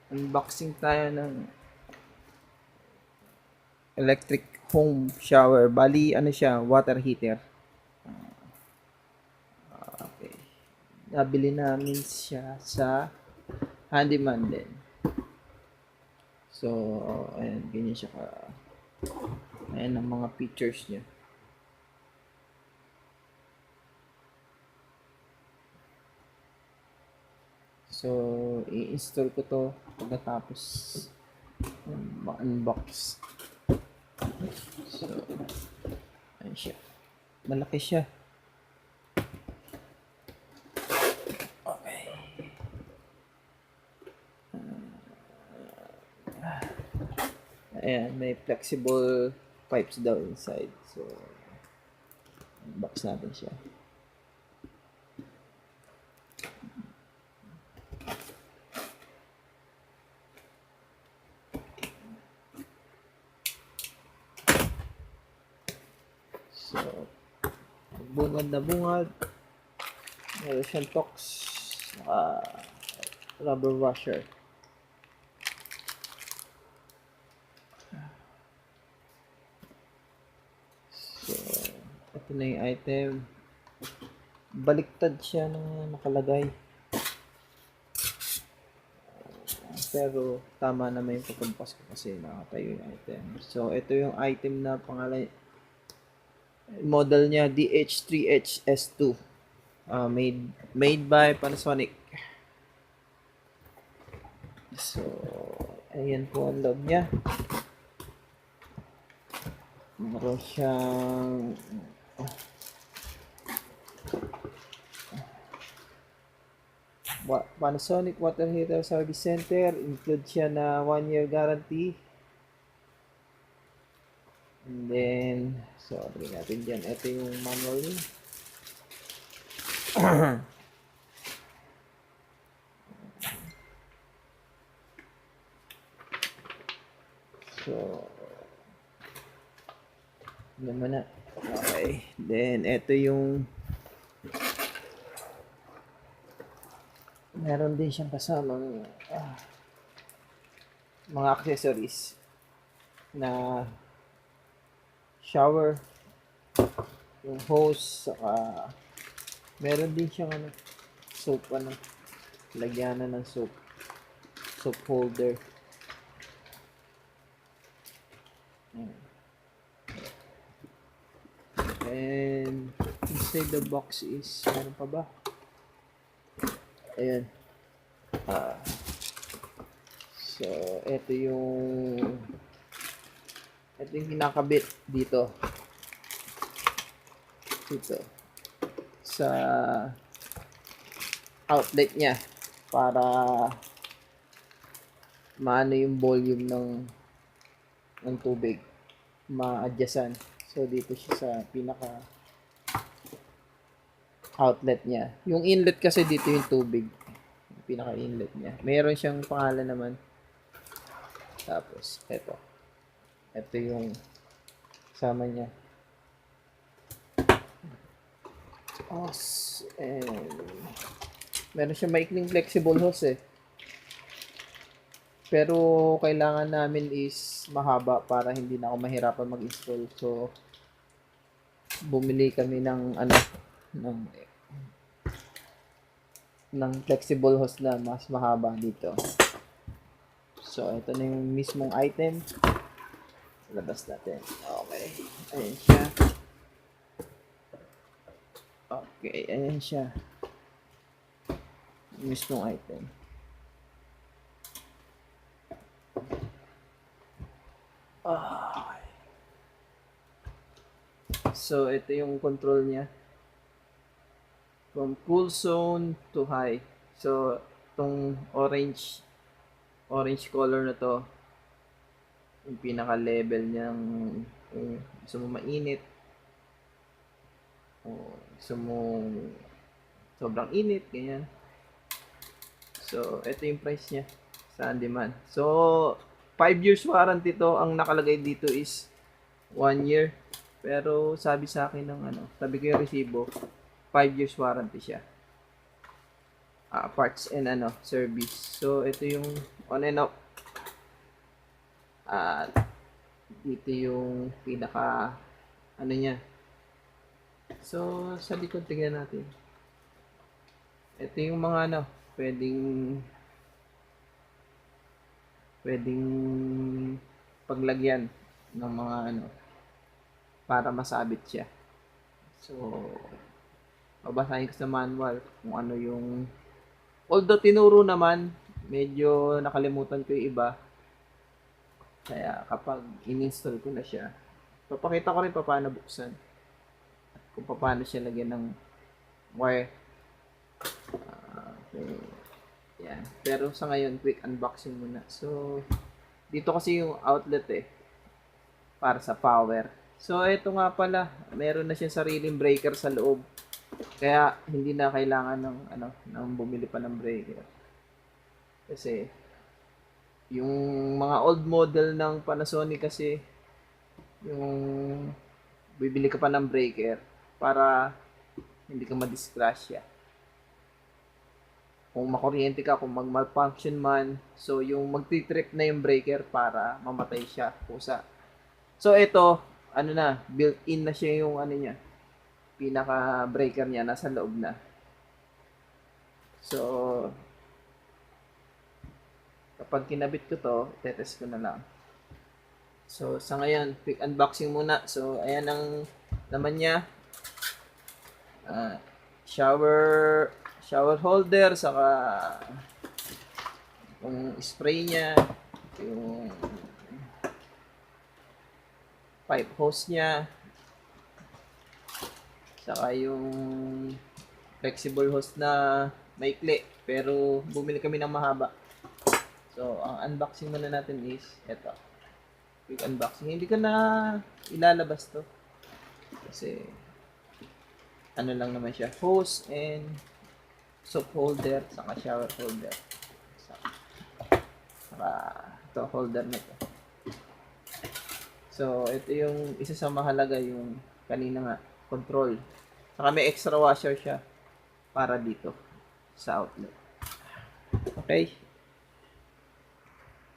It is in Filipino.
Unboxing tayo ng electric home shower. Bali, ano siya, water heater. Okay. Nabili namin siya sa handyman din. So, ayan, ganyan siya ka. Ayan ang mga features niya. So, i-install ko to pagkatapos ma-unbox. So, ayan siya. Malaki siya. Okay. Ayan, may flexible pipes daw inside. So, unbox natin siya. So, bungad na bungad. Meron siyang tox. Rubber washer. So, ito na yung item. Baliktad siya ng nakalagay. Pero tama naman yung pagkampas ko kasi nakatayo yung item. So, ito yung item na pangalan. Model niya DH-3HS2. Made by Panasonic. So, ayan po ang loob niya. Meron siyang Panasonic Water Heater Service Center. Include siya na 1-year guarantee. And then, so, lagyan natin dyan. Ito yung manual niya. So, naman na. Okay. Then, ito yung meron din siyang kasamang mga accessories na shower, yung hose, saka meron din siyang soap, lagyanan ng soap holder. And inside the box is ano pa ba? Ayan. So, ito yung kinakabit dito. Sa outlet niya para maano yung volume ng tubig, ma-adjustan. So, dito siya sa pinaka outlet niya. Yung inlet kasi dito yung tubig. Yung pinaka inlet niya. Meron siyang pangalan naman. Tapos, ito yung sama niya. Hose. And meron siyang maikling flexible hose eh. Pero kailangan namin is mahaba para hindi na ako mahirapan mag-install. So, bumili kami ng flexible hose na mas mahaba dito. So, ito na yung mismong item. Labas natin. Okay. Ayan siya. Okay, ayan siya. Yung mismong item. So, ito yung control niya. From cool zone to high. So, itong orange color na to, yung pinaka-level niyang, kung gusto mo mainit, o gusto mo sobrang init, ganyan. So, ito yung price niya sa on-demand. So, 5 years warranty to. Ang nakalagay dito is 1 year. Pero sabi sa akin ng sabi ko yung resibo, 5 years warranty siya. parts and service. So ito yung on and off. At dito yung pinaka niya. So sa likod tingnan natin. Ito yung mga pwedeng paglagyan ng mga para masabit siya. So babasahin ko sa manual kung ano yung, although tinuro naman, medyo nakalimutan ko yung iba. Kaya kapag in-install ko na siya, papakita ko rin paano buksan. At kung paano siya lagyan ng wire. Okay. Yan. Pero sa ngayon, quick unboxing muna. So, dito kasi yung outlet para sa power. So, ito nga pala, meron na siyang sariling breaker sa loob. Kaya hindi na kailangan ng bumili pa ng breaker. Kasi yung mga old model ng Panasonic kasi yung bibili ka pa ng breaker para hindi ka madisgrasya. Kung makuryente ka, kung mag-malfunction man, so yung magti-trip na yung breaker para mamatay siya, pusa. So ito, built-in na siya yung niya, pinaka breaker niya nasa loob na. So kapag kinabit ko to, tetest ko na lang. So sa ngayon, quick unboxing muna. So ayan ang laman niya. Shower holder, saka yung spray niya, yung pipe hose niya, saka yung flexible hose na maikli, pero bumili kami ng mahaba. So, ang unboxing muna natin is eto. Quick unboxing. Hindi ko na ilalabas to. Kasi, lang naman siya. Hose and soap holder, saka shower holder. Saka, ito, holder na ito. So, ito yung isa sa mahalaga, yung kanina nga, control. Saka may extra washer siya para dito sa outlet. Okay?